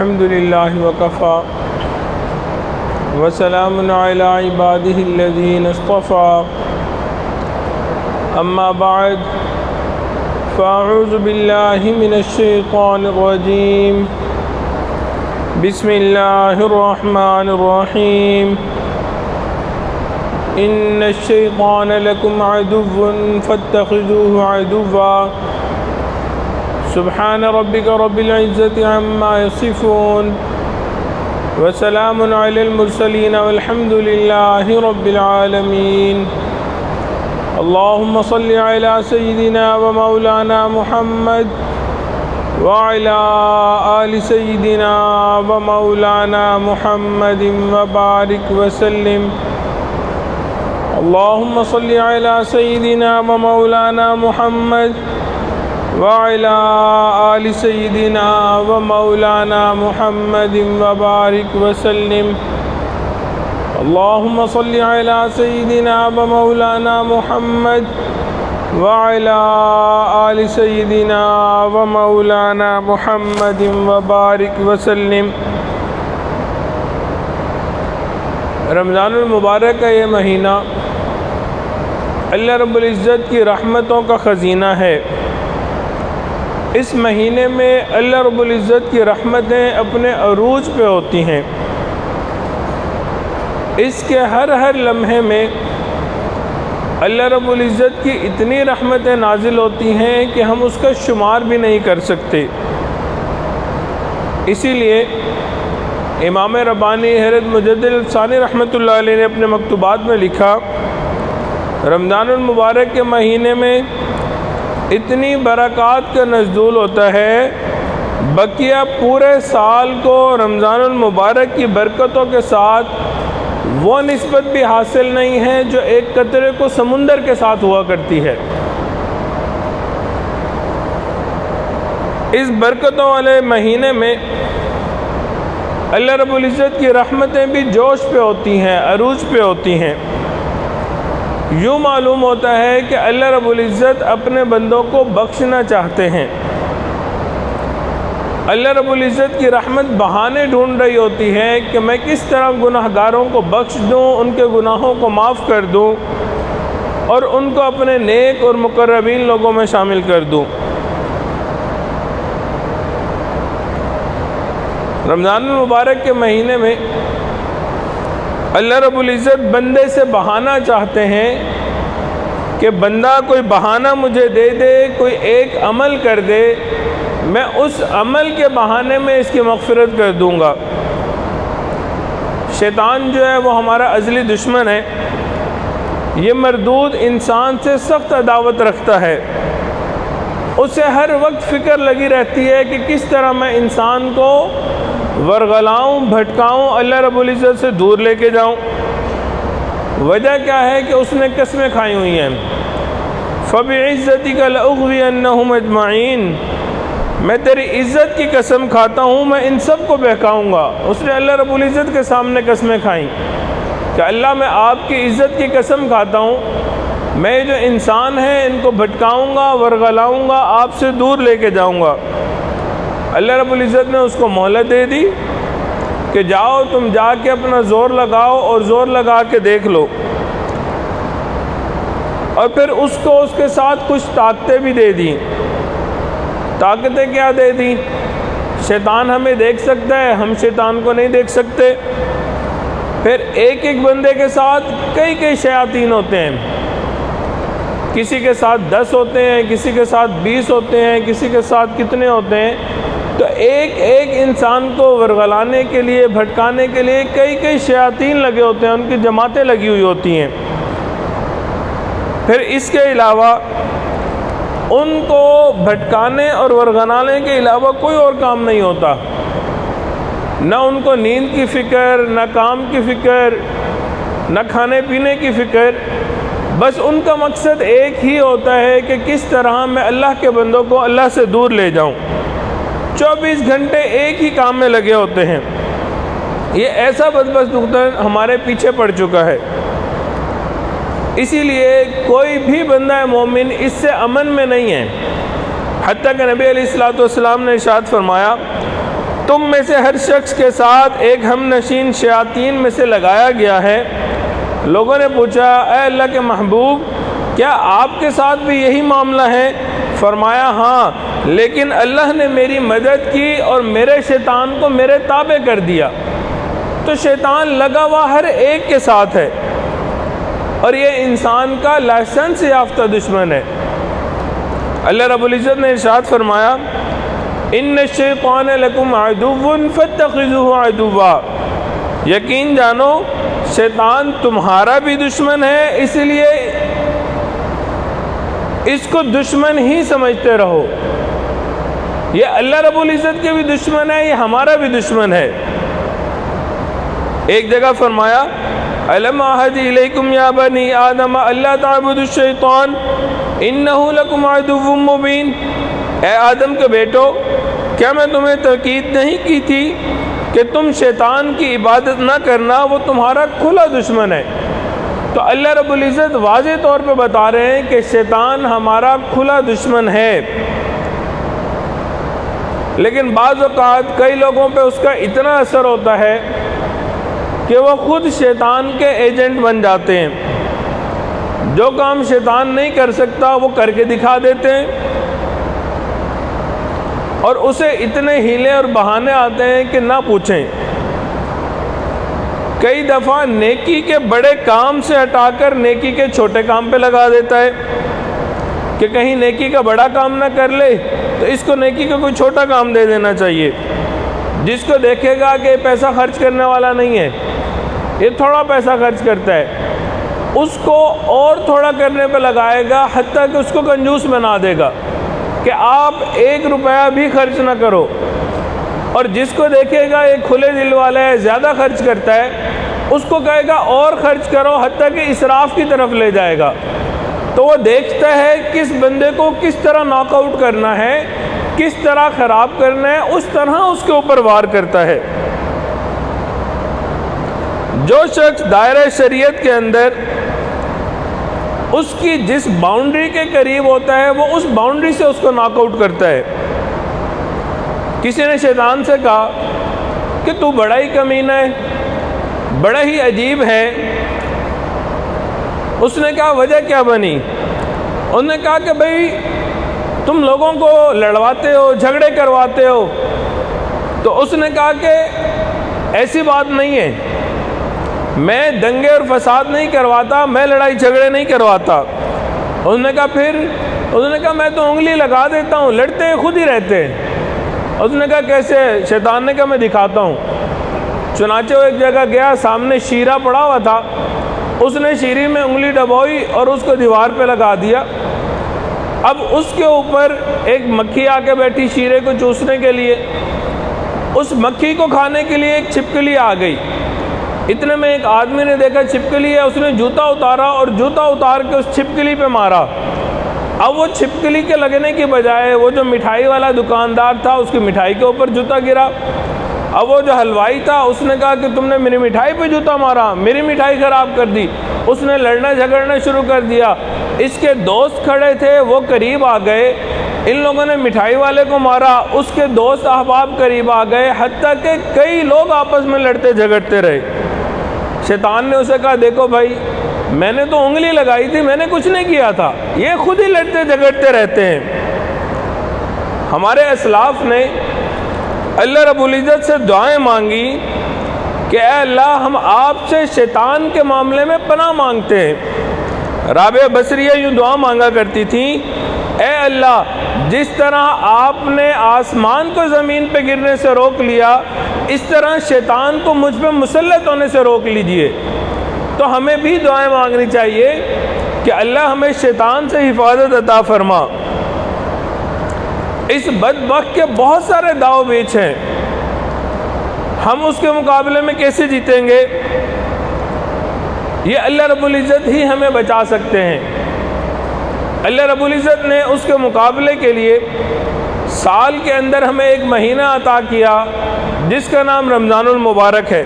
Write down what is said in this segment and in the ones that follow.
الحمد للہ وکفیٰ وسلام علی عبادہ الذین اصطفیٰ اما بعد فاعوذ باللہ من الشیطان الرجیم بسم اللہ الرحمن الرحیم ان الشیطان لکم عدو فاتخذوه عدوا سبحان ربک رب العزة عما یصفون وسلام علی المرسلین والحمد للہ رب العالمین اللہم صل علی سیدنا ومولانا محمد وعلى آل سيدنا ومولانا محمد وبارك وسلم اللهم صل على سيدنا ومولانا محمد وعلى آل سيدنا ومولانا محمد وبارك وسلم اللهم صل على سيدنا ومولانا محمد وعلى آل سيدنا ومولانا محمد وبارك وسلم۔ رمضان المبارک کا یہ مہینہ اللہ رب العزت کی رحمتوں کا خزینہ ہے۔ اس مہینے میں اللہ رب العزت کی رحمتیں اپنے عروج پہ ہوتی ہیں۔ اس کے ہر لمحے میں اللہ رب العزت کی اتنی رحمتیں نازل ہوتی ہیں کہ ہم اس کا شمار بھی نہیں کر سکتے۔ اسی لیے امام ربانی حضرت مجدد ثانی رحمۃ اللہ علیہ نے اپنے مکتوبات میں لکھا، رمضان المبارک کے مہینے میں اتنی برکات کا نزول ہوتا ہے، بقیہ پورے سال کو رمضان المبارک کی برکتوں کے ساتھ وہ نسبت بھی حاصل نہیں ہے جو ایک قطرے کو سمندر کے ساتھ ہوا کرتی ہے۔ اس برکتوں والے مہینے میں اللہ رب العزت کی رحمتیں بھی جوش پہ ہوتی ہیں، عروج پہ ہوتی ہیں۔ یوں معلوم ہوتا ہے کہ اللہ رب العزت اپنے بندوں کو بخشنا چاہتے ہیں۔ اللہ رب العزت کی رحمت بہانے ڈھونڈ رہی ہوتی ہے کہ میں کس طرح گناہ گاروں کو بخش دوں، ان کے گناہوں کو معاف کر دوں اور ان کو اپنے نیک اور مقربین لوگوں میں شامل کر دوں۔ رمضان المبارک کے مہینے میں اللہ رب العزت بندے سے بہانہ چاہتے ہیں کہ بندہ کوئی بہانہ مجھے دے دے، کوئی ایک عمل کر دے، میں اس عمل کے بہانے میں اس کی مغفرت کر دوں گا۔ شیطان جو ہے وہ ہمارا ازلی دشمن ہے، یہ مردود انسان سے سخت عداوت رکھتا ہے۔ اسے ہر وقت فکر لگی رہتی ہے کہ کس طرح میں انسان کو ورغلاؤں، بھٹکاؤں، اللہ رب العزت سے دور لے کے جاؤں۔ وجہ کیا ہے کہ اس نے قسمیں کھائی ہوئی ہیں، فَبِعِزَّتِكَ لَأُغْوِيَنَّهُمْ أَجْمَعِينَ، میں تیری عزت کی قسم کھاتا ہوں، میں ان سب کو بہکاؤں گا۔ اس نے اللہ رب العزت کے سامنے قسمیں کھائیں کہ اللہ میں آپ کی عزت کی قسم کھاتا ہوں، میں جو انسان ہیں ان کو بھٹکاؤں گا، ورغلاؤں گا، آپ سے دور لے کے جاؤں گا۔ اللہ رب العزت نے اس کو مہلت دے دی کہ جاؤ تم جا کے اپنا زور لگاؤ اور زور لگا کے دیکھ لو، اور پھر اس کو اس کے ساتھ کچھ طاقتیں بھی دے دیں۔ طاقتیں کیا دے دیں؟ شیطان ہمیں دیکھ سکتا ہے، ہم شیطان کو نہیں دیکھ سکتے۔ پھر ایک بندے کے ساتھ کئی شیاطین ہوتے ہیں، کسی کے ساتھ 10 ہوتے ہیں، کسی کے ساتھ 20 ہوتے ہیں، کسی کے ساتھ کتنے ہوتے ہیں۔ تو ایک انسان کو ورغلانے کے لیے، بھٹکانے کے لیے کئی شیاطین لگے ہوتے ہیں، ان کی جماعتیں لگی ہوئی ہوتی ہیں۔ پھر اس کے علاوہ ان کو بھٹکانے اور ورغلانے کے علاوہ کوئی اور کام نہیں ہوتا، نہ ان کو نیند کی فکر، نہ کام کی فکر، نہ کھانے پینے کی فکر، بس ان کا مقصد ایک ہی ہوتا ہے کہ کس طرح میں اللہ کے بندوں کو اللہ سے دور لے جاؤں۔ 24 گھنٹے ایک ہی کام میں لگے ہوتے ہیں۔ یہ ایسا بدبخت ہمارے پیچھے پڑ چکا ہے۔ اسی لیے کوئی بھی بندہ مومن اس سے امن میں نہیں ہے، حتیٰ کہ نبی علیہ الصلوۃ والسلام نے ارشاد فرمایا تم میں سے ہر شخص کے ساتھ ایک ہم نشین شیاطین میں سے لگایا گیا ہے۔ لوگوں نے پوچھا اے اللہ کے محبوب کیا آپ کے ساتھ بھی یہی معاملہ ہے؟ فرمایا ہاں، لیکن اللہ نے میری مدد کی اور میرے شیطان کو میرے تابع کر دیا۔ تو شیطان لگا ہوا ہر ایک کے ساتھ ہے، اور یہ انسان کا لائسنس یافتہ دشمن ہے۔ اللہ رب العزت نے ارشاد فرمایا ان الشیطان لکم عدو فاتخذوہ عدوا، یقین جانو شیطان تمہارا بھی دشمن ہے، اس لیے اس کو دشمن ہی سمجھتے رہو۔ یہ اللہ رب العزت کے بھی دشمن ہے، یہ ہمارا بھی دشمن ہے۔ ایک جگہ فرمایا الم اعہد الیکم یا بنی آدم الا تعبدوا الشیطان انہ لکم عدو مبین، اے آدم کے بیٹو کیا میں تمہیں تاکید نہیں کی تھی کہ تم شیطان کی عبادت نہ کرنا، وہ تمہارا کھلا دشمن ہے۔ تو اللہ رب العزت واضح طور پہ بتا رہے ہیں کہ شیطان ہمارا کھلا دشمن ہے، لیکن بعض اوقات کئی لوگوں پہ اس کا اتنا اثر ہوتا ہے کہ وہ خود شیطان کے ایجنٹ بن جاتے ہیں۔ جو کام شیطان نہیں کر سکتا وہ کر کے دکھا دیتے ہیں، اور اسے اتنے ہیلے اور بہانے آتے ہیں کہ نہ پوچھیں۔ کئی دفعہ نیکی کے بڑے کام سے ہٹا کر نیکی کے چھوٹے کام پہ لگا دیتا ہے کہ کہیں نیکی کا بڑا کام نہ کر لے تو اس کو نیکی کا کوئی چھوٹا کام دے دینا چاہیے۔ جس کو دیکھے گا کہ پیسہ خرچ کرنے والا نہیں ہے، یہ تھوڑا پیسہ خرچ کرتا ہے، اس کو اور تھوڑا کرنے پہ لگائے گا، حتیٰ کہ اس کو کنجوس بنا دے گا کہ آپ 1 روپیہ بھی خرچ نہ کرو۔ اور جس کو دیکھے گا یہ کھلے دل والا ہے، زیادہ خرچ کرتا ہے، اس کو کہے گا اور خرچ کرو، حتیٰ کہ اسراف کی طرف لے جائے گا۔ تو وہ دیکھتا ہے کس بندے کو کس طرح ناک آؤٹ کرنا ہے، کس طرح خراب کرنا ہے، اس طرح اس کے اوپر وار کرتا ہے۔ جو شخص دائرہ شریعت کے اندر اس کی جس باؤنڈری کے قریب ہوتا ہے وہ اس باؤنڈری سے اس کو ناک آؤٹ کرتا ہے۔ کسی نے شیطان سے کہا کہ تو بڑا ہی کمینہ ہے، بڑا ہی عجیب ہے۔ اس نے کہا وجہ کیا بنی؟ انہوں نے کہا کہ بھئی تم لوگوں کو لڑواتے ہو، جھگڑے کرواتے ہو۔ تو اس نے کہا کہ ایسی بات نہیں ہے، میں دنگے اور فساد نہیں کرواتا، میں لڑائی جھگڑے نہیں کرواتا۔ انہوں نے کہا پھر؟ انہوں نے کہا میں تو انگلی لگا دیتا ہوں، لڑتے خود ہی رہتے ہیں۔ اس نے کہا کیسے؟ شیطان نے کہا میں دکھاتا ہوں۔ چنانچہ وہ ایک جگہ گیا، سامنے شیرہ پڑا ہوا تھا، اس نے شیرے میں انگلی ڈبوئی اور اس کو دیوار پہ لگا دیا۔ اب اس کے اوپر ایک مکھی آ کے بیٹھی شیرے کو چوسنے کے لیے، اس مکھی کو کھانے کے لیے ایک چھپکلی آ گئی۔ اتنے میں ایک آدمی نے دیکھا چھپکلی ہے، اس نے جوتا اتارا اور جوتا اتار کے اس چھپکلی پہ مارا۔ اب وہ چھپکلی کے لگنے کی بجائے وہ جو مٹھائی والا دکاندار تھا اس کی مٹھائی کے اوپر جوتا گرا۔ اب وہ جو حلوائی تھا اس نے کہا کہ تم نے میری مٹھائی پہ جوتا مارا، میری مٹھائی خراب کر دی۔ اس نے لڑنا جھگڑنا شروع کر دیا۔ اس کے دوست کھڑے تھے، وہ قریب آ گئے، ان لوگوں نے مٹھائی والے کو مارا، اس کے دوست احباب قریب آ گئے، حتیٰ کہ کئی لوگ آپس میں لڑتے جھگڑتے رہے۔ شیطان نے اسے کہا دیکھو بھائی میں نے تو انگلی لگائی تھی، میں نے کچھ نہیں کیا تھا، یہ خود ہی لڑتے جھگڑتے رہتے ہیں۔ ہمارے اسلاف نے اللہ رب العزت سے دعائیں مانگی کہ اے اللہ ہم آپ سے شیطان کے معاملے میں پناہ مانگتے ہیں۔ رابعہ بصریہ یوں دعا مانگا کرتی تھی، اے اللہ جس طرح آپ نے آسمان کو زمین پہ گرنے سے روک لیا، اس طرح شیطان کو مجھ پہ مسلط ہونے سے روک لیجئے۔ تو ہمیں بھی دعائیں مانگنی چاہیے کہ اللہ ہمیں شیطان سے حفاظت عطا فرما۔ اس بدبخت کے بہت سارے داؤ بیچ ہیں، ہم اس کے مقابلے میں کیسے جیتیں گے؟ یہ اللہ رب العزت ہی ہمیں بچا سکتے ہیں۔ اللہ رب العزت نے اس کے مقابلے کے لیے سال کے اندر ہمیں ایک مہینہ عطا کیا جس کا نام رمضان المبارک ہے۔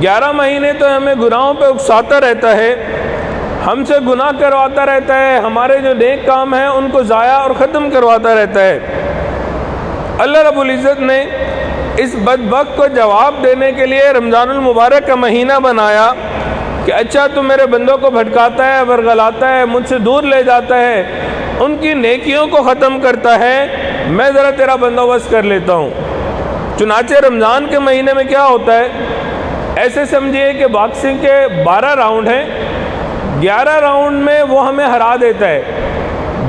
11 مہینے تو ہمیں گناہوں پہ اکساتا رہتا ہے، ہم سے گناہ کرواتا رہتا ہے، ہمارے جو نیک کام ہیں ان کو ضائع اور ختم کرواتا رہتا ہے۔ اللہ رب العزت نے اس بدبخت کو جواب دینے کے لیے رمضان المبارک کا مہینہ بنایا کہ اچھا تو میرے بندوں کو بھٹکاتا ہے، ورگلاتا ہے، مجھ سے دور لے جاتا ہے، ان کی نیکیوں کو ختم کرتا ہے، میں ذرا تیرا بندوبست کر لیتا ہوں۔ چنانچہ رمضان کے مہینے میں کیا ہوتا ہے، ایسے سمجھیے کہ باکسنگ کے 12 راؤنڈ ہیں، 11 راؤنڈ میں وہ ہمیں ہرا دیتا ہے،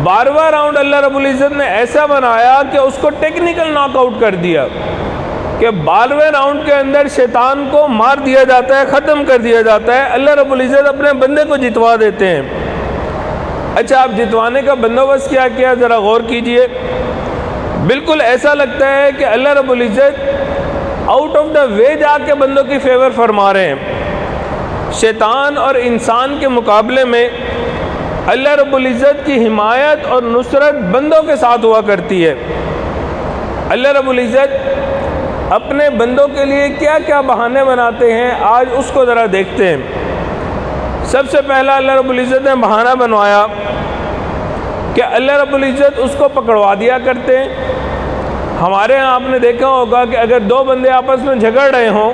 12واں راؤنڈ اللہ رب العزت نے ایسا بنایا کہ اس کو ٹیکنیکل ناک آؤٹ کر دیا کہ 12ویں راؤنڈ کے اندر شیطان کو مار دیا جاتا ہے، ختم کر دیا جاتا ہے، اللہ رب العزت اپنے بندے کو جتوا دیتے ہیں۔ اچھا، آپ جتوانے کا بندوبست کیا کیا، ذرا غور کیجئے۔ بالکل ایسا لگتا ہے کہ اللہ رب العزت آؤٹ آف دا وے جا کے بندوں کی فیور فرما رہے ہیں۔ شیطان اور انسان کے مقابلے میں اللہ رب العزت کی حمایت اور نصرت بندوں کے ساتھ ہوا کرتی ہے۔ اللہ رب العزت اپنے بندوں کے لیے کیا کیا بہانے بناتے ہیں، آج اس کو ذرا دیکھتے ہیں۔ سب سے پہلا اللہ رب العزت نے بہانہ بنوایا کہ اللہ رب العزت اس کو پکڑوا دیا کرتے ہیں۔ ہمارے ہاں آپ نے دیکھا ہوگا کہ اگر دو بندے آپس میں جھگڑ رہے ہوں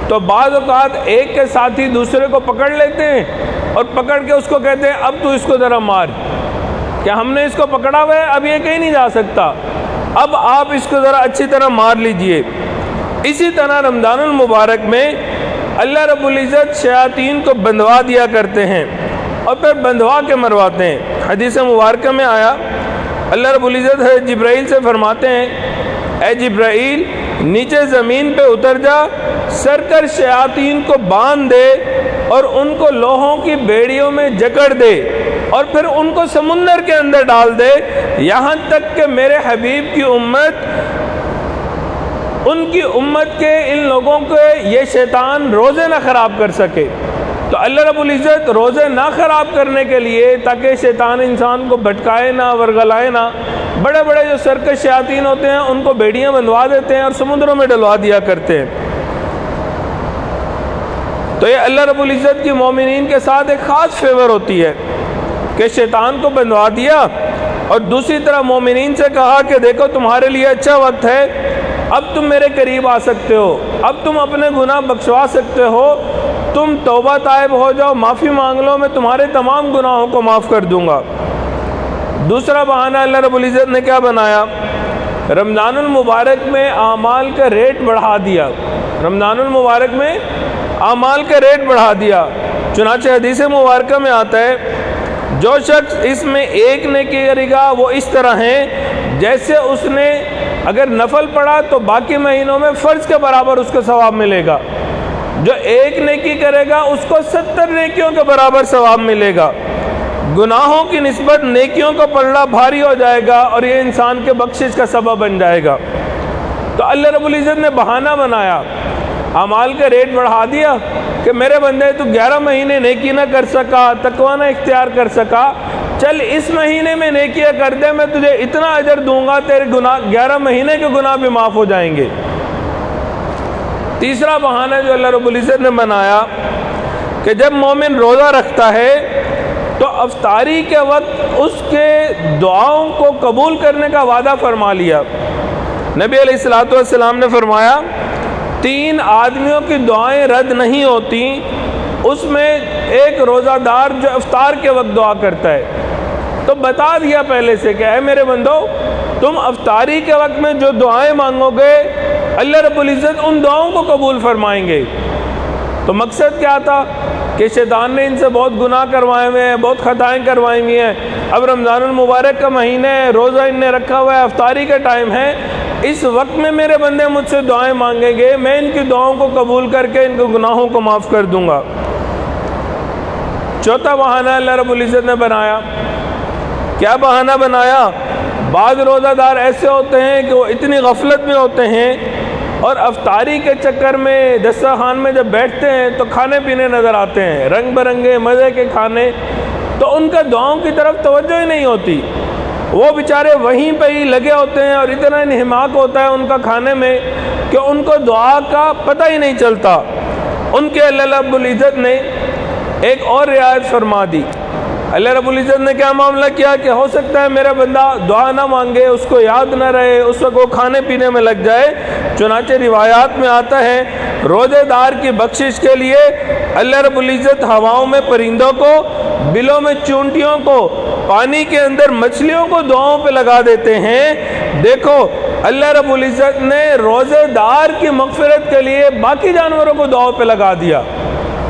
تو بعض اوقات ایک کے ساتھی دوسرے کو پکڑ لیتے ہیں اور پکڑ کے اس کو کہتے ہیں اب تو اس کو ذرا مار، کہ ہم نے اس کو پکڑا ہوا ہے، اب یہ کہیں نہیں جا سکتا، اب آپ اس کو ذرا اچھی طرح مار لیجئے۔ اسی طرح رمضان المبارک میں اللہ رب العزت شیاطین کو بندھوا دیا کرتے ہیں اور پھر بندھوا کے مرواتے ہیں۔ حدیث مبارکہ میں آیا، اللہ رب العزت حضرت جبرائیل سے فرماتے ہیں، اے جبرائیل نیچے زمین پہ اتر جا، سر کر شیاطین کو باندھ دے اور ان کو لوہوں کی بیڑیوں میں جکڑ دے اور پھر ان کو سمندر کے اندر ڈال دے، یہاں تک کہ میرے حبیب کی امت، ان کی امت کے ان لوگوں کے یہ شیطان روزے نہ خراب کر سکے۔ تو اللہ رب العزت روزے نہ خراب کرنے کے لیے، تاکہ شیطان انسان کو بھٹکائے نہ، ورگلائے نہ، بڑے بڑے جو سرکش شیاطین ہوتے ہیں ان کو بیڑیاں بندھوا دیتے ہیں اور سمندروں میں ڈلوا دیا کرتے ہیں۔ تو یہ اللہ رب العزت کی مومنین کے ساتھ ایک خاص فیور ہوتی ہے کہ شیطان کو بندھوا دیا اور دوسری طرح مومنین سے کہا کہ دیکھو تمہارے لیے اچھا وقت ہے، اب تم میرے قریب آ سکتے ہو، اب تم اپنے گناہ بخشوا سکتے ہو، تم توبہ طائب ہو جاؤ، معافی مانگ لو، میں تمہارے تمام گناہوں کو معاف کر دوں گا۔ دوسرا بہانہ اللہ رب العزت نے کیا بنایا، رمضان المبارک میں اعمال کا ریٹ بڑھا دیا۔ رمضان المبارک میں اعمال کا ریٹ بڑھا دیا، چنانچہ حدیث مبارکہ میں آتا ہے، جو شخص اس میں ایک نیکی کرے گا وہ اس طرح ہیں جیسے اس نے اگر نفل پڑھا تو باقی مہینوں میں فرض کے برابر اس کو ثواب ملے گا، جو ایک نیکی کرے گا اس کو 70 نیکیوں کے برابر ثواب ملے گا، گناہوں کی نسبت نیکیوں کا پلڑا بھاری ہو جائے گا اور یہ انسان کے بخشش کا سبب بن جائے گا۔ تو اللہ رب العزت نے بہانہ بنایا، اعمال کا ریٹ بڑھا دیا کہ میرے بندے تو 11 مہینے نیکی نہ کر سکا، تقویٰ نہ اختیار کر سکا، چل اس مہینے میں نیکیاں کر دے، میں تجھے اتنا اجر دوں گا، تیرے گناہ 11 مہینے کے گناہ بھی معاف ہو جائیں گے۔ تیسرا بہانہ جو اللہ رب العزت نے بنایا کہ جب مومن روزہ رکھتا ہے تو افطاری کے وقت اس کے دعاؤں کو قبول کرنے کا وعدہ فرما لیا۔ نبی علیہ السلام نے فرمایا 3 آدمیوں کی دعائیں رد نہیں ہوتی، اس میں ایک روزہ دار جو افطار کے وقت دعا کرتا ہے۔ تو بتا دیا پہلے سے کہ اے میرے بندو، تم افطاری کے وقت میں جو دعائیں مانگو گے اللہ رب العزت ان دعاؤں کو قبول فرمائیں گے۔ تو مقصد کیا تھا کہ شیطان نے ان سے بہت گناہ کروائے ہوئے ہیں، بہت خطائیں کروائی ہوئی ہیں، اب رمضان المبارک کا مہینہ ہے، روزہ ان نے رکھا ہوا ہے، افطاری کا ٹائم ہے، اس وقت میں میرے بندے مجھ سے دعائیں مانگیں گے، میں ان کی دعاؤں کو قبول کر کے ان کے گناہوں کو معاف کر دوں گا۔ چوتھا بہانہ اللہ رب العزت نے بنایا، کیا بہانہ بنایا، بعض روزہ دار ایسے ہوتے ہیں کہ وہ اتنی غفلت میں ہوتے ہیں اور افطاری کے چکر میں دسترخوان میں جب بیٹھتے ہیں تو کھانے پینے نظر آتے ہیں، رنگ برنگے مزے کے کھانے، تو ان کا دعاؤں کی طرف توجہ ہی نہیں ہوتی، وہ بیچارے وہیں پہ ہی لگے ہوتے ہیں اور اتنا انہماک ہوتا ہے ان کا کھانے میں کہ ان کو دعا کا پتہ ہی نہیں چلتا۔ ان کے اللہ رب العزت نے ایک اور رعایت فرما دی، اللہ رب العزت نے کیا معاملہ کیا کہ ہو سکتا ہے میرا بندہ دعا نہ مانگے، اس کو یاد نہ رہے، اس وقت وہ کھانے پینے میں لگ جائے۔ چنانچہ روایات میں آتا ہے روزے دار کی بخشش کے لیے اللہ رب العزت ہواؤں میں پرندوں کو، بلوں میں چونٹیوں کو، پانی کے اندر مچھلیوں کو دعاؤں پہ لگا دیتے ہیں۔ دیکھو اللہ رب العزت نے روزے دار کی مغفرت کے لیے باقی جانوروں کو دعاؤں پہ لگا دیا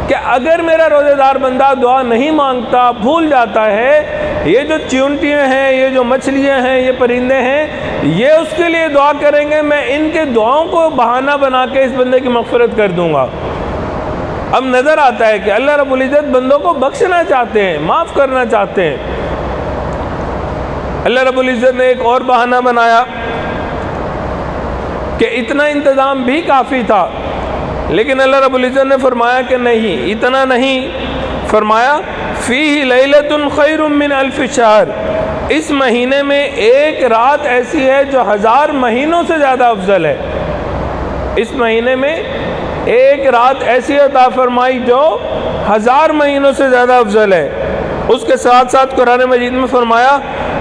کہ اگر میرا روزے دار بندہ دعا نہیں مانگتا، بھول جاتا ہے، یہ جو چونٹیاں ہیں، یہ جو مچھلیاں ہیں، یہ پرندے ہیں، یہ اس کے لیے دعا کریں گے، میں ان کے دعاؤں کو بہانہ بنا کے اس بندے کی مغفرت کر دوں گا۔ اب نظر آتا ہے کہ اللہ رب العزت بندوں کو بخشنا چاہتے ہیں، معاف کرنا چاہتے ہیں۔ اللہ رب العزت نے ایک اور بہانہ بنایا کہ اتنا انتظام بھی کافی تھا، لیکن اللہ رب العزت نے فرمایا کہ نہیں، اتنا نہیں، فرمایا فیہ لیلۃ خیر من الف شہر، اس مہینے میں ایک رات ایسی ہے جو 1000 مہینوں سے زیادہ افضل ہے۔ اس مہینے میں ایک رات ایسی عطا فرمائی جو 1000 مہینوں سے زیادہ افضل ہے۔ اس کے ساتھ ساتھ قرآن مجید میں فرمایا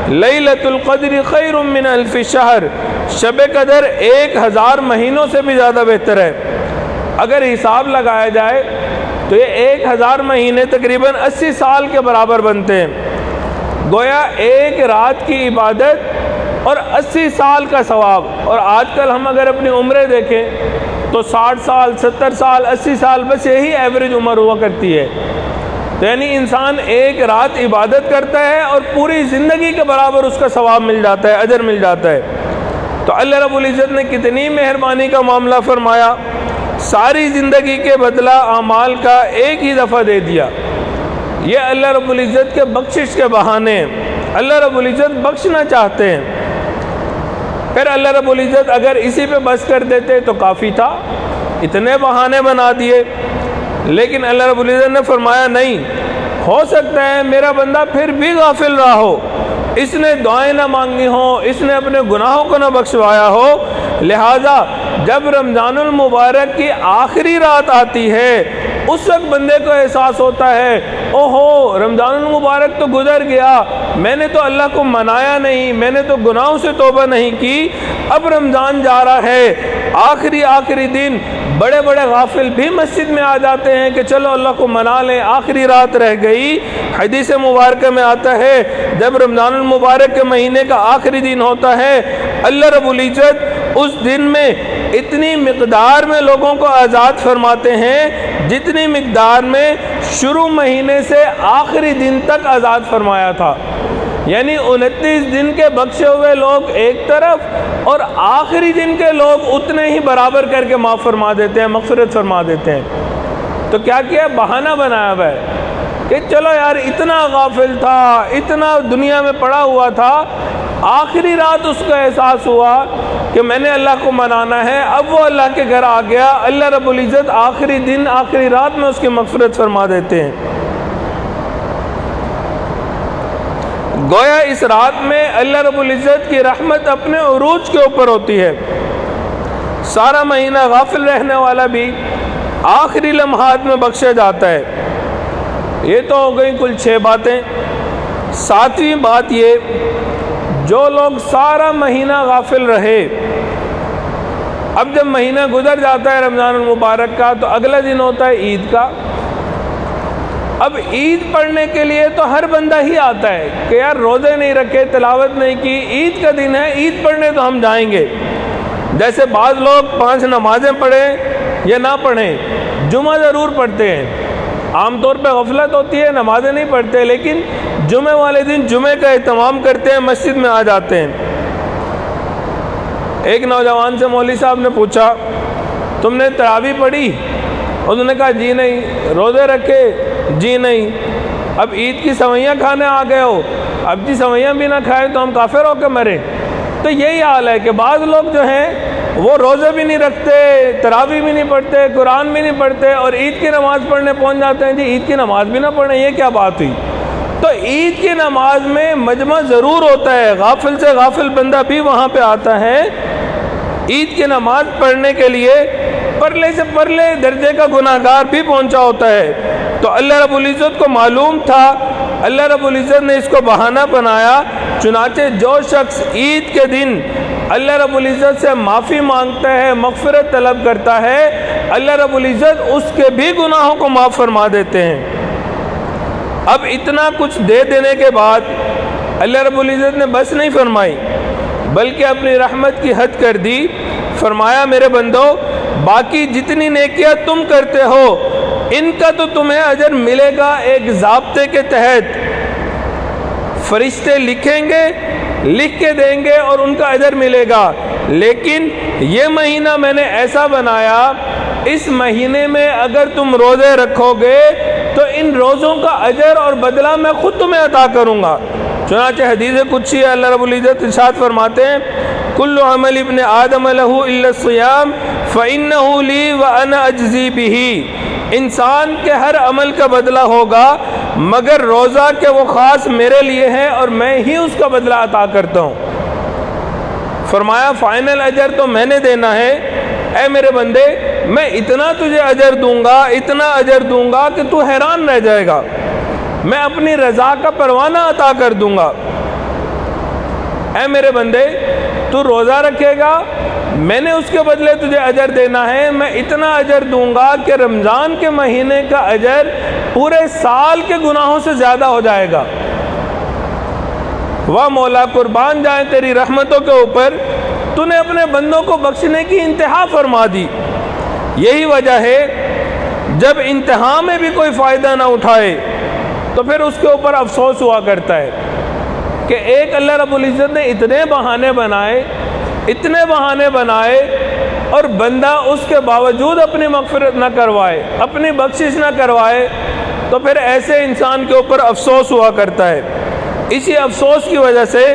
لیلۃ القدر خیر من الف شہر، شب قدر 1000 مہینوں سے بھی زیادہ بہتر ہے۔ اگر حساب لگایا جائے تو یہ 1000 مہینے تقریباً 80 سال کے برابر بنتے ہیں۔ گویا ایک رات کی عبادت اور 80 سال کا ثواب۔ اور آج کل ہم اگر اپنی عمریں دیکھیں تو 60 سال، 70 سال، 80 سال، بس یہی ایوریج عمر ہوا کرتی ہے۔ تو یعنی انسان ایک رات عبادت کرتا ہے اور پوری زندگی کے برابر اس کا ثواب مل جاتا ہے، اجر مل جاتا ہے۔ تو اللہ رب العزت نے کتنی مہربانی کا معاملہ فرمایا، ساری زندگی کے بدلہ اعمال کا ایک ہی دفعہ دے دیا۔ یہ اللہ رب العزت کے بخشش کے بہانے ہیں، اللہ رب العزت بخشنا چاہتے ہیں۔ پھر اللہ رب العزت اگر اسی پہ بس کر دیتے تو کافی تھا، اتنے بہانے بنا دیے، لیکن اللہ رب العزت نے فرمایا نہیں، ہو سکتا ہے میرا بندہ پھر بھی غافل رہا ہو، اس نے دعائیں نہ مانگی ہوں، اس نے اپنے گناہوں کو نہ بخشوایا ہو، لہٰذا جب رمضان المبارک کی آخری رات آتی ہے اس وقت بندے کو احساس ہوتا ہے اوہو رمضان المبارک تو گزر گیا، میں نے تو اللہ کو منایا نہیں، میں نے تو گناہوں سے توبہ نہیں کی، اب رمضان جا رہا ہے، آخری دن بڑے بڑے غافل بھی مسجد میں آ جاتے ہیں کہ چلو اللہ کو منا لیں، آخری رات رہ گئی۔ حدیث مبارکہ میں آتا ہے جب رمضان المبارک کے مہینے کا آخری دن ہوتا ہے اللہ رب العزت اس دن میں اتنی مقدار میں لوگوں کو آزاد فرماتے ہیں جتنی مقدار میں شروع مہینے سے آخری دن تک آزاد فرمایا تھا۔ یعنی 29 دن کے بخشے ہوئے لوگ ایک طرف اور آخری دن کے لوگ اتنے ہی برابر کر کے معاف فرما دیتے ہیں، مغفرت فرما دیتے ہیں۔ تو کیا کیا بہانہ بنایا ہوا ہے کہ چلو یار اتنا غافل تھا، اتنا دنیا میں پڑا ہوا تھا، آخری رات اس کا احساس ہوا کہ میں نے اللہ کو منانا ہے، اب وہ اللہ کے گھر آ گیا، اللہ رب العزت آخری دن آخری رات میں اس کی مغفرت فرما دیتے ہیں۔ گویا اس رات میں اللہ رب العزت کی رحمت اپنے عروج کے اوپر ہوتی ہے۔ سارا مہینہ غافل رہنے والا بھی آخری لمحات میں بخشا جاتا ہے۔ یہ تو ہو گئی کل 6 باتیں۔ 7ویں بات یہ، جو لوگ سارا مہینہ غافل رہے، اب جب مہینہ گزر جاتا ہے رمضان المبارک کا تو اگلا دن ہوتا ہے عید کا۔ اب عید پڑھنے کے لیے تو ہر بندہ ہی آتا ہے کہ یار روزے نہیں رکھے، تلاوت نہیں کی، عید کا دن ہے، عید پڑھنے تو ہم جائیں گے۔ جیسے بعض لوگ 5 نمازیں پڑھیں یا نہ پڑھیں، جمعہ ضرور پڑھتے ہیں، عام طور پہ غفلت ہوتی ہے، نمازیں نہیں پڑھتے، لیکن جمعے والے دن جمعے کا اہتمام کرتے ہیں، مسجد میں آ جاتے ہیں۔ ایک نوجوان سے مولوی صاحب نے پوچھا تم نے تراویح پڑھی؟ اس نے کہا جی نہیں۔ روزے رکھے؟ جی نہیں۔ اب عید کی سوئیاں کھانے آ گئے ہو؟ اب جی سوئیاں بھی نہ کھائے تو ہم کافر ہو کے مرے۔ تو یہی حال ہے کہ بعض لوگ جو ہیں وہ روزے بھی نہیں رکھتے، تراویح بھی نہیں پڑھتے، قرآن بھی نہیں پڑھتے، اور عید کی نماز پڑھنے پہنچ جاتے ہیں، جی عید کی نماز بھی نہ پڑھیں، یہ کیا بات ہوئی؟ تو عید کی نماز میں مجمع ضرور ہوتا ہے، غافل سے غافل بندہ بھی وہاں پہ آتا ہے عید کی نماز پڑھنے کے لیے، پرلے سے پرلے درجے کا گناہگار بھی پہنچا ہوتا ہے۔ تو اللہ رب العزت کو معلوم تھا، اللہ رب العزت نے اس کو بہانہ بنایا، چنانچہ جو شخص عید کے دن اللہ رب العزت سے معافی مانگتا ہے، مغفرت طلب کرتا ہے، اللہ رب العزت اس کے بھی گناہوں کو معاف فرما دیتے ہیں۔ اب اتنا کچھ دے دینے کے بعد اللہ رب العزت نے بس نہیں فرمائی، بلکہ اپنی رحمت کی حد کر دی۔ فرمایا میرے بندو، باقی جتنی نیکیاں تم کرتے ہو ان کا تو تمہیں اجر ملے گا ایک ضابطے کے تحت، فرشتے لکھیں گے، لکھ کے دیں گے اور ان کا اجر ملے گا۔ لیکن یہ مہینہ میں نے ایسا بنایا، اس مہینے میں اگر تم روزے رکھو گے تو ان روزوں کا اجر اور بدلہ میں خود تمہیں عطا کروں گا۔ چنانچہ حدیث قدسی اللہ رب العزت ارشاد فرماتے ہیں، کل عمل ابن آدم لہ الا الصیام فإنہ لی وأنا اجزی بہ۔ انسان کے ہر عمل کا بدلہ ہوگا مگر روزہ کہ وہ خاص میرے لیے ہے اور میں ہی اس کا بدلہ عطا کرتا ہوں۔ فرمایا فائنل اجر تو میں نے دینا ہے، اے میرے بندے میں اتنا تجھے اجر دوں گا، اتنا اجر دوں گا کہ تو حیران رہ جائے گا، میں اپنی رضا کا پروانہ عطا کر دوں گا۔ اے میرے بندے تو روزہ رکھے گا، میں نے اس کے بدلے تجھے اجر دینا ہے، میں اتنا اجر دوں گا کہ رمضان کے مہینے کا اجر پورے سال کے گناہوں سے زیادہ ہو جائے گا۔ واہ مولا قربان جائیں تیری رحمتوں کے اوپر، تو نے اپنے بندوں کو بخشنے کی انتہا فرما دی۔ یہی وجہ ہے جب انتہا میں بھی کوئی فائدہ نہ اٹھائے تو پھر اس کے اوپر افسوس ہوا کرتا ہے کہ ایک اللہ رب العزت نے اتنے بہانے بنائے، اتنے بہانے بنائے اور بندہ اس کے باوجود اپنی مغفرت نہ کروائے، اپنی بخشش نہ کروائے، تو پھر ایسے انسان کے اوپر افسوس ہوا کرتا ہے۔ اسی افسوس کی وجہ سے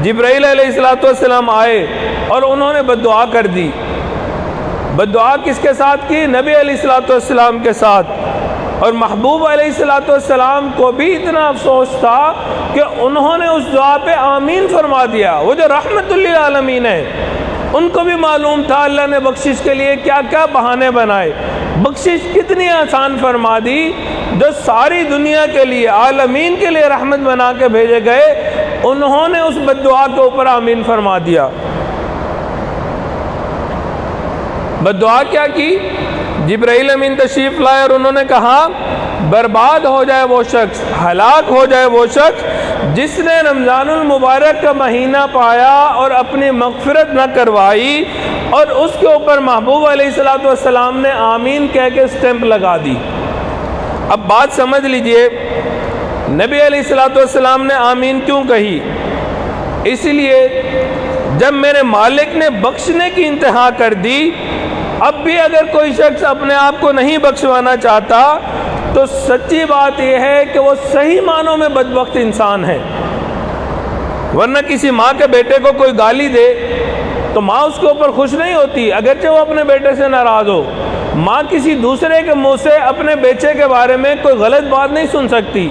جبرائیل علیہ السلام آئے اور انہوں نے بد دعا کر دی۔ بد دعا کس کے ساتھ کی؟ نبی علیہ السلام کے ساتھ۔ اور محبوب علیہ السلام کو بھی اتنا افسوس تھا کہ انہوں نے اس دعا پہ آمین فرما دیا۔ وہ جو رحمت للعالمین ہے، ان کو بھی معلوم تھا اللہ نے بخشش کے لیے کیا کیا بہانے بنائے، بخشش کتنی آسان فرما دی، جو ساری دنیا کے لیے، عالمین کے لیے رحمت بنا کے بھیجے گئے، انہوں نے اس بد دعا کے اوپر آمین فرما دیا۔ بد دعا کیا کی؟ جبرائیل امین تشریف لائے اور انہوں نے کہا برباد ہو جائے وہ شخص، ہلاک ہو جائے وہ شخص جس نے رمضان المبارک کا مہینہ پایا اور اپنی مغفرت نہ کروائی اور اس کے اوپر محبوب علیہ السلام نے آمین کہہ کے سٹیمپ لگا دی۔ اب بات سمجھ لیجئے، نبی علیہ السلام نے آمین کیوں کہی؟ اس لیے جب میرے مالک نے بخشنے کی انتہا کر دی، اب بھی اگر کوئی شخص اپنے آپ کو نہیں بخشوانا چاہتا تو سچی بات یہ ہے کہ وہ صحیح معنوں میں بدبخت انسان ہے۔ ورنہ کسی ماں کے بیٹے کو کوئی گالی دے تو ماں اس کے اوپر خوش نہیں ہوتی، اگرچہ وہ اپنے بیٹے سے ناراض ہو۔ ماں کسی دوسرے کے منہ سے اپنے بیٹے کے بارے میں کوئی غلط بات نہیں سن سکتی،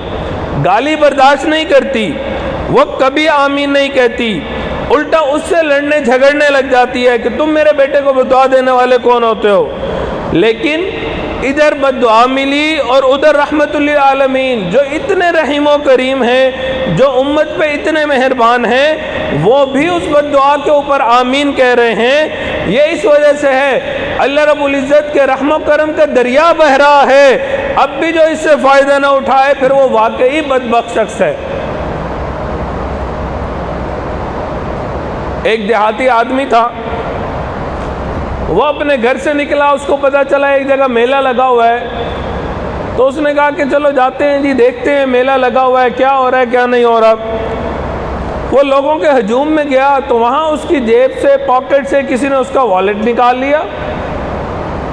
گالی برداشت نہیں کرتی، وہ کبھی آمین نہیں کہتی، الٹا اس سے لڑنے جھگڑنے لگ جاتی ہے کہ تم میرے بیٹے کو بدعا دینے والے کون ہوتے ہو۔ لیکن ادھر بدعا ملی اور ادھر رحمت للعالمین جو اتنے رحیم و کریم ہیں، جو امت پہ اتنے مہربان ہیں، وہ بھی اس بدعا کے اوپر آمین کہہ رہے ہیں۔ یہ اس وجہ سے ہے اللہ رب العزت کے رحم و کرم کا دریا بہ رہا ہے، اب بھی جو اس سے فائدہ نہ اٹھائے پھر وہ واقعی بدبخت شخص ہے۔ ایک دیہاتی آدمی تھا، وہ اپنے گھر سے نکلا، اس کو پتہ چلا ایک جگہ میلہ لگا ہوا ہے، تو اس نے کہا کہ چلو جاتے ہیں جی، دیکھتے ہیں میلہ لگا ہوا ہے، کیا ہو رہا ہے کیا نہیں ہو رہا۔ وہ لوگوں کے ہجوم میں گیا تو وہاں اس کی جیب سے، پاکٹ سے کسی نے اس کا والٹ نکال لیا،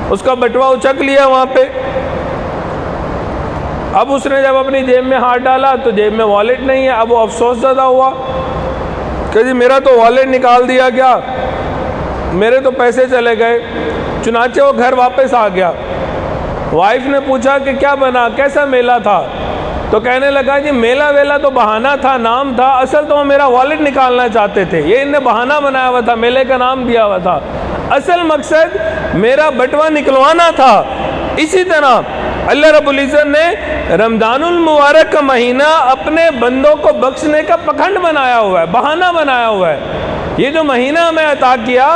اس کا بٹوا اچک لیا وہاں پہ۔ اب اس نے جب اپنی جیب میں ہاتھ ڈالا تو جیب میں والٹ نہیں ہے، اب وہ افسوس زدہ ہوا کہ جی میرا تو والٹ نکال دیا گیا، میرے تو پیسے چلے گئے۔ چنانچہ وہ گھر واپس آ گیا۔ وائف نے پوچھا کہ کیا بنا، کیسا میلہ تھا؟ تو کہنے لگا جی میلہ ویلہ تو بہانہ تھا، نام تھا، اصل تو وہ میرا والٹ نکالنا چاہتے تھے، یہ انہیں بہانہ بنایا ہوا تھا، میلے کا نام دیا ہوا تھا، اصل مقصد میرا بٹوا نکلوانا تھا۔ اسی طرح اللہ رب العزت نے رمضان المبارک کا مہینہ اپنے بندوں کو بخشنے کا پکھنڈ بنایا ہوا ہے، بہانہ بنایا ہوا ہے۔ یہ جو مہینہ ہمیں عطا کیا،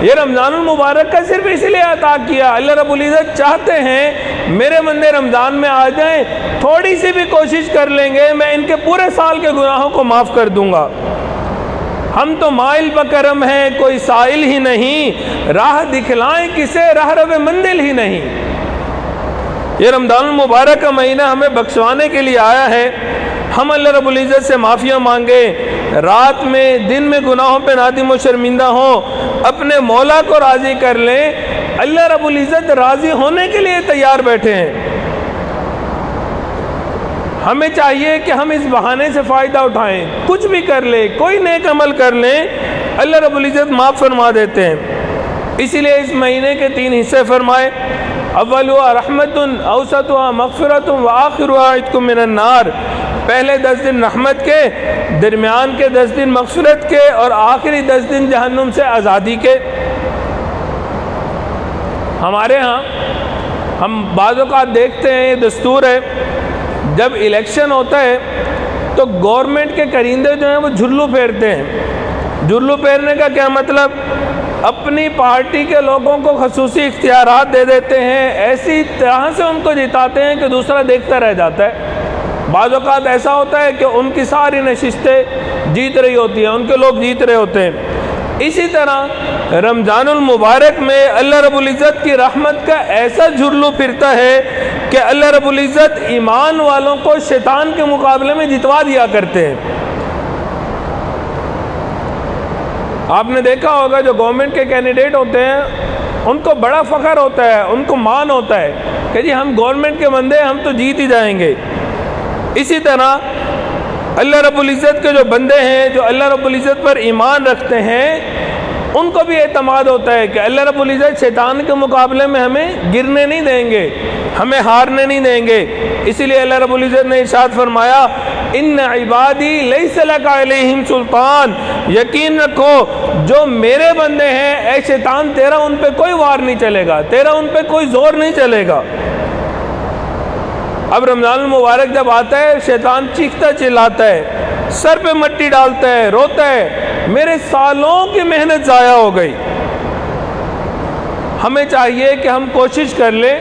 یہ رمضان المبارک کا صرف اس لیے عطا کیا، اللہ رب العزت چاہتے ہیں میرے بندے رمضان میں آ جائیں، تھوڑی سی بھی کوشش کر لیں گے میں ان کے پورے سال کے گناہوں کو معاف کر دوں گا۔ ہم تو مائل بکرم ہیں، کوئی سائل ہی نہیں، راہ دکھلائیں کسے راہ رو منزل ہی نہیں۔ یہ رمضان المبارک کا مہینہ ہمیں بخشوانے کے لیے آیا ہے۔ ہم اللہ رب العزت سے معافیاں مانگیں، رات میں دن میں گناہوں پہ نادم و شرمندہ ہوں، اپنے مولا کو راضی کر لیں۔ اللہ رب العزت راضی ہونے کے لیے تیار بیٹھے ہیں۔ ہمیں چاہیے کہ ہم اس بہانے سے فائدہ اٹھائیں، کچھ بھی کر لیں، کوئی نیک عمل کر لیں، اللہ رب العزت معاف فرما دیتے ہیں۔ اسی لیے اس مہینے کے 3 حصے فرمائے، اولها رحمت، اوسطها مغفرت، وآخرها عتق من النار۔ پہلے 10 دن رحمت کے، درمیان کے 10 دن مغفرت کے، اور آخری 10 دن جہنم سے آزادی کے۔ ہمارے ہاں ہم بعض اوقات دیکھتے ہیں، یہ دستور ہے، جب الیکشن ہوتا ہے تو گورنمنٹ کے کرندے جو ہیں وہ جھلو پھیرتے ہیں۔ جھلو پھیرنے کا کیا مطلب؟ اپنی پارٹی کے لوگوں کو خصوصی اختیارات دے دیتے ہیں، ایسی طرح سے ان کو جتاتے ہیں کہ دوسرا دیکھتا رہ جاتا ہے۔ بعض اوقات ایسا ہوتا ہے کہ ان کی ساری نشستیں جیت رہی ہوتی ہیں، ان کے لوگ جیت رہے ہوتے ہیں۔ اسی طرح رمضان المبارک میں اللہ رب العزت کی رحمت کا ایسا جھرلو پھرتا ہے کہ اللہ رب العزت ایمان والوں کو شیطان کے مقابلے میں جتوا دیا کرتے ہیں۔ آپ نے دیکھا ہوگا جو گورنمنٹ کے کینڈیڈیٹ ہوتے ہیں ان کو بڑا فخر ہوتا ہے، ان کو مان ہوتا ہے کہ جی ہم گورنمنٹ کے بندے ہم تو جیت ہی جائیں گے۔ اسی طرح اللہ رب العزت کے جو بندے ہیں جو اللہ رب العزت پر ایمان رکھتے ہیں ان کو بھی اعتماد ہوتا ہے کہ اللہ رب العزت شیطان کے مقابلے میں ہمیں گرنے نہیں دیں گے، ہمیں ہارنے نہیں دیں گے۔ اسی لیے اللہ رب العزت نے ارشاد فرمایا، ان عبادی لیس لک علیہم سلطان، یقین رکھو جو میرے بندے ہیں اے شیطان تیرا ان پہ کوئی وار نہیں چلے گا، تیرا ان پہ کوئی زور نہیں چلے گا۔ اب رمضان المبارک جب آتا ہے شیطان چیختا چلاتا ہے، سر پہ مٹی ڈالتا ہے، روتا ہے، میرے سالوں کی محنت ضائع ہو گئی۔ ہمیں چاہیے کہ ہم کوشش کر لیں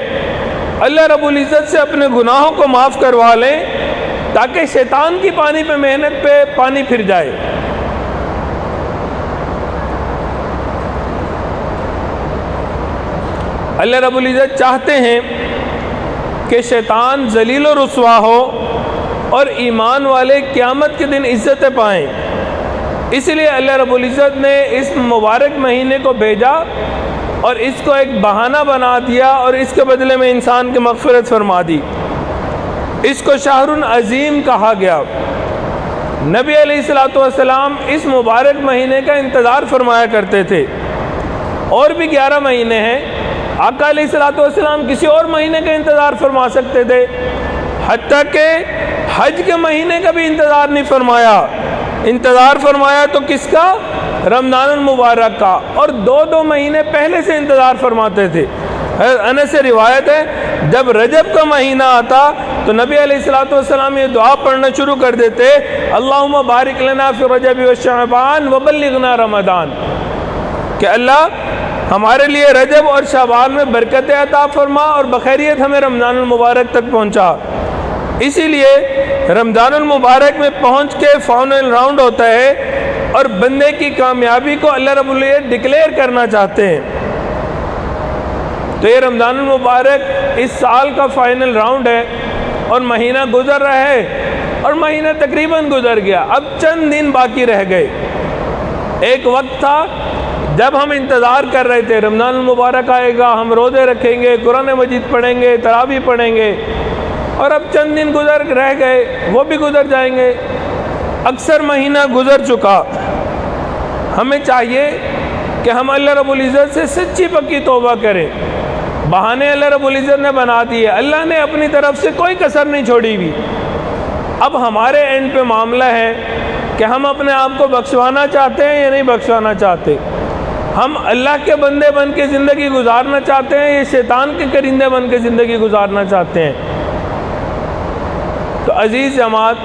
اللہ رب العزت سے اپنے گناہوں کو معاف کروا لیں تاکہ شیطان کی پانی پہ محنت پہ پانی پھر جائے۔ اللہ رب العزت چاہتے ہیں کہ شیطان ذلیل و رسوا ہو اور ایمان والے قیامت کے دن عزتیں پائیں۔ اس لیے اللہ رب العزت نے اس مبارک مہینے کو بھیجا اور اس کو ایک بہانہ بنا دیا اور اس کے بدلے میں انسان کی مغفرت فرما دی۔ اس کو شہر عظیم کہا گیا۔ نبی علیہ الصلوۃ والسلام اس مبارک مہینے کا انتظار فرمایا کرتے تھے۔ اور بھی 11 مہینے ہیں، آقا علیہ الصلوۃ والسلام کسی اور مہینے کا انتظار فرما سکتے تھے، حتیٰ کہ حج کے مہینے کا بھی انتظار نہیں فرمایا۔ انتظار فرمایا تو کس کا؟ رمضان المبارک کا، اور 2 مہینے پہلے سے انتظار فرماتے تھے۔ انس سے روایت ہے جب رجب کا مہینہ آتا تو نبی علیہ الصلوۃ والسلام یہ دعا پڑھنا شروع کر دیتے، اللہم بارک لنا فی رجب و شعبان وبلغنا رمضان، کہ اللہ ہمارے لیے رجب اور شعبان میں برکت عطا فرما اور بخیریت ہمیں رمضان المبارک تک پہنچا۔ اسی لیے رمضان المبارک میں پہنچ کے فائنل راؤنڈ ہوتا ہے اور بندے کی کامیابی کو اللہ رب العزت ڈکلیئر کرنا چاہتے ہیں۔ تو یہ رمضان المبارک اس سال کا فائنل راؤنڈ ہے اور مہینہ گزر رہا ہے اور مہینہ تقریباً گزر گیا، اب چند دن باقی رہ گئے۔ ایک وقت تھا جب ہم انتظار کر رہے تھے رمضان المبارک آئے گا، ہم روزے رکھیں گے، قرآن مجید پڑھیں گے، تراویح پڑھیں گے، اور اب چند دن رہ گئے، وہ بھی گزر جائیں گے۔ اکثر مہینہ گزر چکا۔ ہمیں چاہیے کہ ہم اللہ رب العزت سے سچی پکی توبہ کریں۔ بہانے اللہ رب العزت نے بنا دیے، اللہ نے اپنی طرف سے کوئی کسر نہیں چھوڑی ہوئی۔ اب ہمارے اینڈ پہ معاملہ ہے کہ ہم اپنے آپ کو بخشوانا چاہتے ہیں یا نہیں بخشوانا چاہتے۔ ہم اللہ کے بندے بن کے زندگی گزارنا چاہتے ہیں یا شیطان کے کرندے بن کے زندگی گزارنا چاہتے ہیں؟ تو عزیز جماعت،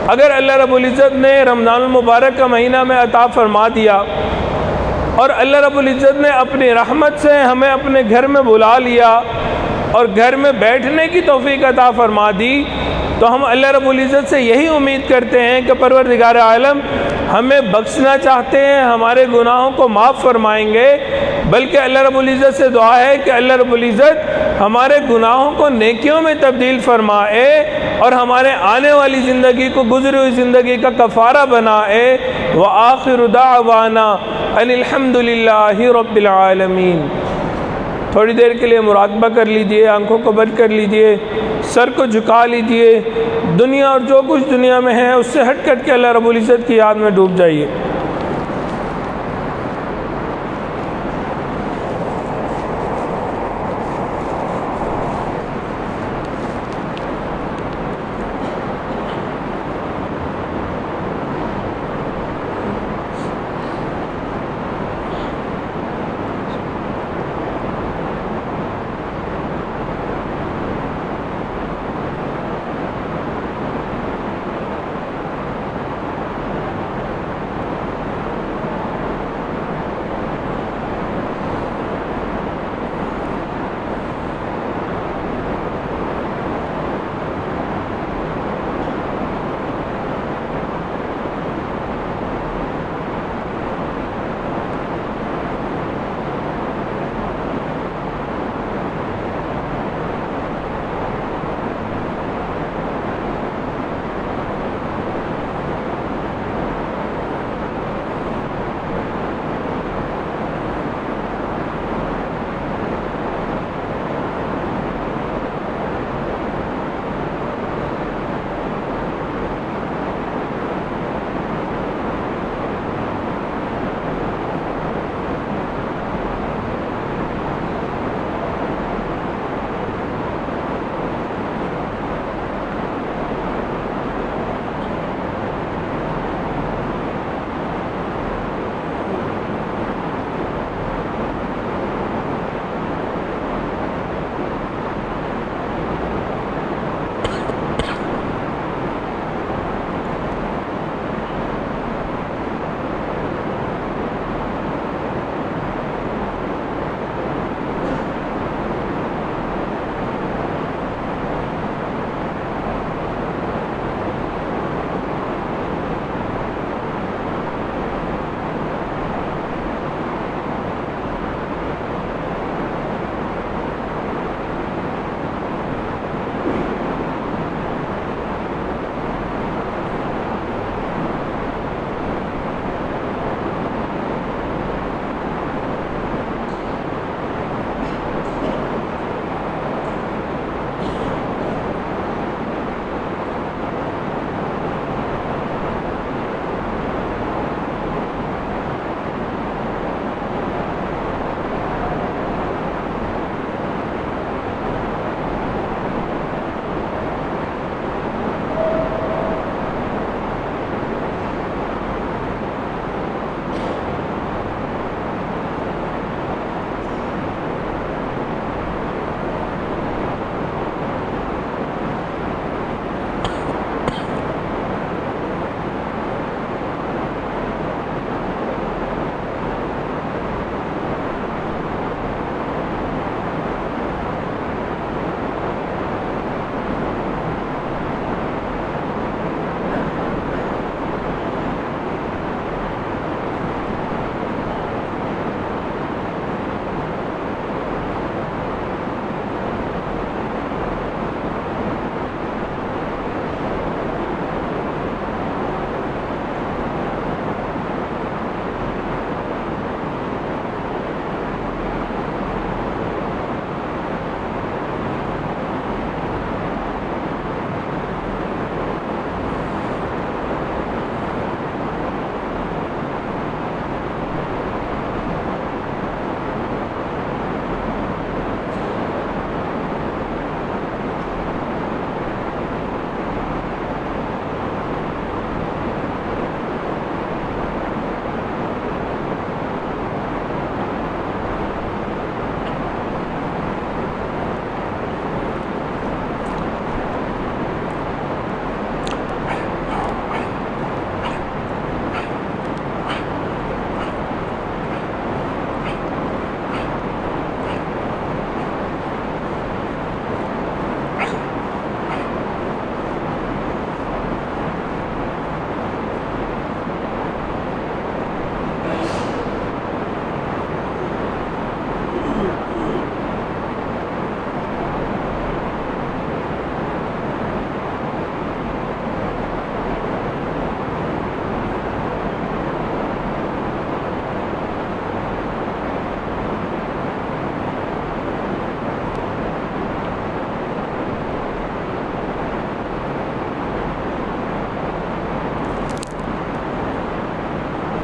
اگر اللہ رب العزت نے رمضان المبارک کا مہینہ میں عطا فرما دیا اور اللہ رب العزت نے اپنی رحمت سے ہمیں اپنے گھر میں بلا لیا اور گھر میں بیٹھنے کی توفیق عطا فرما دی، تو ہم اللہ رب العزت سے یہی امید کرتے ہیں کہ پروردگار عالم ہمیں بخشنا چاہتے ہیں، ہمارے گناہوں کو معاف فرمائیں گے، بلکہ اللہ رب العزت سے دعا ہے کہ اللہ رب العزت ہمارے گناہوں کو نیکیوں میں تبدیل فرمائے اور ہمارے آنے والی زندگی کو گزری ہوئی زندگی کا کفارہ بنائے۔ وآخر دعوانا ان الحمد للہ رب العالمین۔ تھوڑی دیر کے لیے مراقبہ کر لیجئے، آنکھوں کو بند کر لیجئے، سر کو جھکا لیجئے، دنیا اور جو کچھ دنیا میں ہے اس سے ہٹ کر کے اللہ رب العزت کی یاد میں ڈوب جائیے۔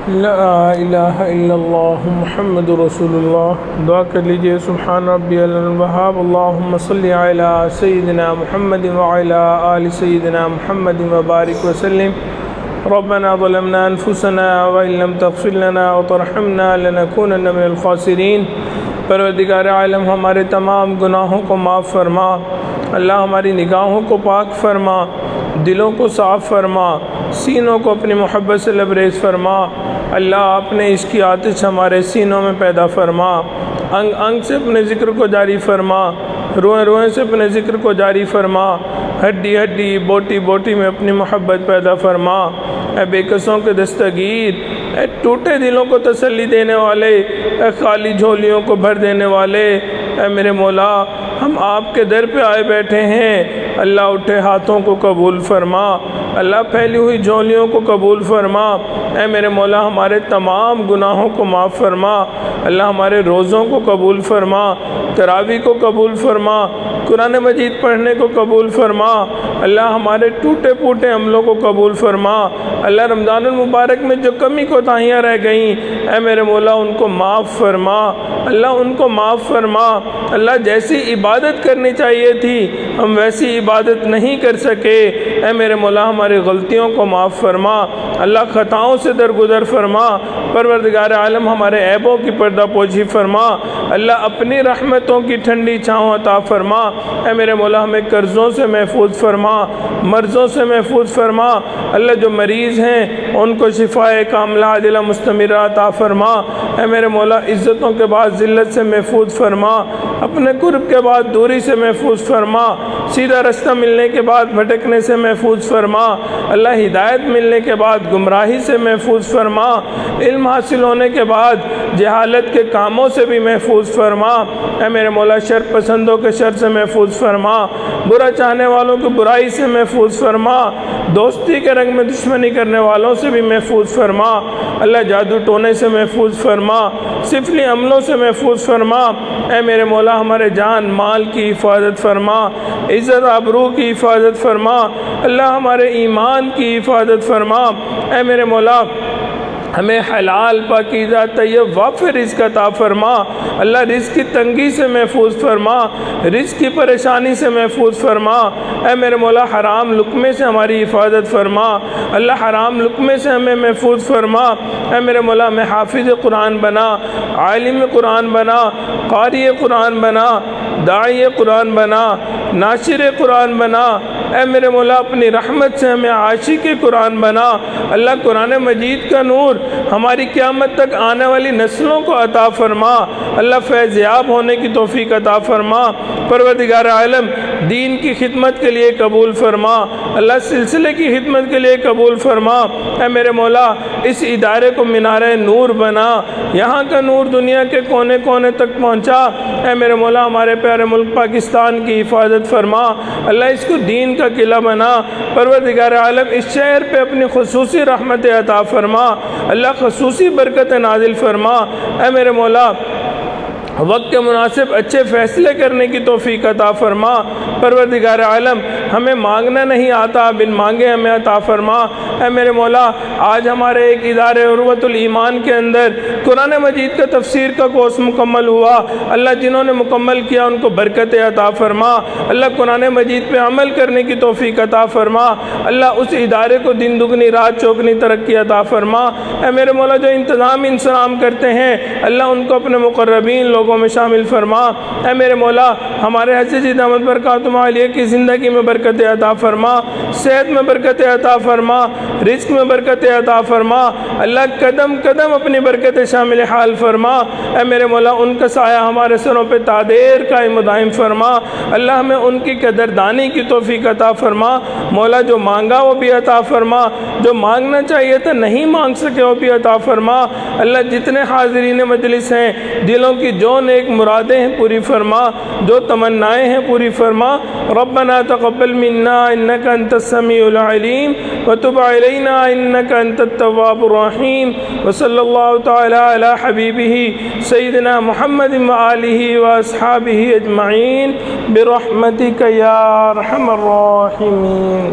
لا الہ الا اللہ محمد رسول اللہ۔ دعا کر لیجئے سبحان ربی الوہاب اللہم صلی علی سیدنا محمد وعلی آل سیدنا محمد وبارک وسلم۔ ربنا ظلمنا انفسنا وان لم تغفر لنا وترحمنا لنکونن من الخاسرین۔ پروردگار عالم ہمارے تمام گناہوں کو معاف فرما، اللہ ہماری نگاہوں کو پاک فرما، دلوں کو صاف فرما، سینوں کو اپنی محبت سے لبریز فرما۔ اللہ اپنے عشق کی آتش ہمارے سینوں میں پیدا فرما، انگ انگ سے اپنے ذکر کو جاری فرما، روئیں روئیں سے اپنے ذکر کو جاری فرما، ہڈی ہڈی بوٹی بوٹی میں اپنی محبت پیدا فرما۔ اے بے کسوں کے دستگیر، اے ٹوٹے دلوں کو تسلی دینے والے، اے خالی جھولیوں کو بھر دینے والے، اے میرے مولا ہم آپ کے در پہ آئے بیٹھے ہیں، اللہ اٹھے ہاتھوں کو قبول فرما، اللہ پھیلی ہوئی جھولیوں کو قبول فرما۔ اے میرے مولا ہمارے تمام گناہوں کو معاف فرما، اللہ ہمارے روزوں کو قبول فرما، تراویح کو قبول فرما، قرآن مجید پڑھنے کو قبول فرما، اللہ ہمارے ٹوٹے پھوٹے عملوں کو قبول فرما۔ اللہ رمضان المبارک میں جو کمی کوتاہیاں رہ گئیں، اے میرے مولا ان کو معاف فرما، اللہ ان کو معاف فرما۔ اللہ جیسی عبادت کرنی چاہیے تھی ہم ویسی عبادت نہیں کر سکے، اے میرے مولا ہماری غلطیوں کو معاف فرما، اللہ خطاؤں سے درگزر فرما۔ پروردگار عالم ہمارے عیبوں کی پردہ پوشی فرما، اللہ اپنی رحمتوں کی ٹھنڈی چھاؤں عطا فرما۔ اے میرے مولا ہمیں قرضوں سے محفوظ فرما، مرضوں سے محفوظ فرما، اللہ جو مریض ہیں ان کو شفائے کاملہ عاجلہ مستمرہ عطا فرما۔ اے میرے مولا عزتوں کے بعد ذلت سے محفوظ فرما، اپنے قرب کے بعد دوری سے محفوظ فرما، سیدھا رستہ ملنے کے بعد بھٹکنے سے محفوظ فرما، اللہ ہدایت ملنے کے بعد گمراہی سے محفوظ فرما، علم حاصل ہونے کے بعد جہالت کے کاموں سے بھی محفوظ فرما۔ اے میرے مولا شر پسندوں کے شر سے محفوظ فرما، برا چاہنے والوں کی برائی سے محفوظ فرما، دوستی کے رنگ میں دشمنی کرنے والوں سے بھی محفوظ فرما، اللہ جادو ٹونے سے محفوظ فرما، سفلی عملوں سے محفوظ فرما۔ اے میرے مولا ہمارے جان مال کی حفاظت فرما، عزت آبرو کی حفاظت فرما، اللہ ہمارے ایمان کی حفاظت فرما۔ اے میرے مولا ہمیں حلال پاکیزہ طیب وافر رزق عطا فرما، اللہ رزق کی تنگی سے محفوظ فرما، رزق کی پریشانی سے محفوظ فرما۔ اے میرے مولا حرام لقمے سے ہماری حفاظت فرما، اللہ حرام لقمے سے ہمیں محفوظ فرما۔ اے میرے مولا ہمیں حافظ قرآن بنا، عالم قرآن بنا، قاری قرآن بنا، داعی قرآن بنا، ناشر قرآن بنا۔ اے میرے مولا اپنی رحمت سے ہمیں عاشق قرآن بنا، اللہ قرآن مجید کا نور ہماری قیامت تک آنے والی نسلوں کو عطا فرما، اللہ فیض یاب ہونے کی توفیق عطا فرما۔ پروردگار عالم دین کی خدمت کے لیے قبول فرما، اللہ سلسلے کی خدمت کے لیے قبول فرما۔ اے میرے مولا اس ادارے کو مینار نور بنا، یہاں کا نور دنیا کے کونے کونے تک پہنچا۔ اے میرے مولا ہمارے پیارے ملک پاکستان کی حفاظت فرما، اللہ اس کو دین کا قلعہ بنا۔ پروردگار عالم اس شہر پہ اپنی خصوصی رحمت عطا فرما، اللہ خصوصی برکت نازل فرما۔ اے میرے مولا وقت کے مناسب اچھے فیصلے کرنے کی توفیق عطا فرما۔ پروردگار عالم ہمیں مانگنا نہیں آتا، بن مانگے ہمیں عطا فرما۔ اے میرے مولا آج ہمارے ایک ادارے عروۃ الایمان کے اندر قرآن مجید کا تفسیر کا کورس مکمل ہوا، اللہ جنہوں نے مکمل کیا ان کو برکت عطا فرما، اللہ قرآن مجید پہ عمل کرنے کی توفیق عطا فرما، اللہ اس ادارے کو دن دگنی رات چوگنی ترقی عطا فرما۔ اے میرے مولا جو انتظام انسلام کرتے ہیں اللہ ان کو اپنے مقربین لوگوں میں شامل فرما۔ اے میرے مولا ہمارے حجی احمد برکاتہ عالیہ کی زندگی میں برکت عطا فرما، صحت میں برکت عطا فرما، رزق میں برکت عطا فرما، اللہ قدم قدم اپنی برکت شامل حال فرما۔ اے میرے مولا ان کا سایہ ہمارے سروں پہ تادیر قائم و دائم فرما، اللہ ہمیں ان کی قدردانی کی توفیق عطا فرما۔ مولا جو مانگا وہ بھی عطا فرما، جو مانگنا چاہیے تھا نہیں مانگ سکے وہ بھی عطا فرما۔ اللہ جتنے حاضرین مجلس ہیں دلوں کی جو نیک مرادیں ہیں پوری فرما، جو تمنائیں ہیں پوری فرما۔ ربنا تقبل منا انك انت السميع العليم وتب علينا انك انت التواب الرحيم وصلى الله تعالى على حبيبه سيدنا محمد وآله واصحابه اجمعين برحمتك يا ارحم الراحمين۔